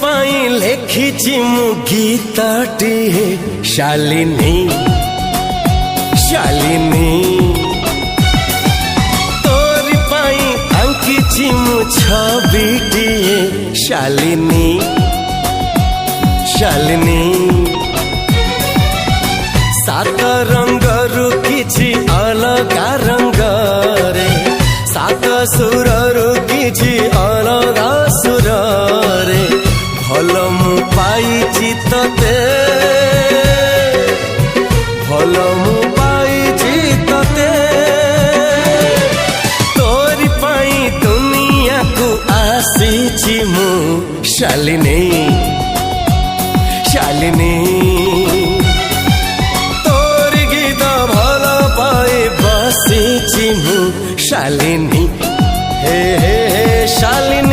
पाई लेखिछि मु गीतटी शालिनी शालिनी तोरी पाई आंकिछि मु छबिटी शालिनी शालिनी सात रंगरु किछि अलगा रंग रे सात सुररु किछि अलगा सुर रे भल मु पाइछि तते भल मु पाइछि तते तोरी पाई दुनिया को आसीछि मु शालिनी शालिनी तोरी गीत भल पाई बसिछि मु शालिनी हे हे शालिनी।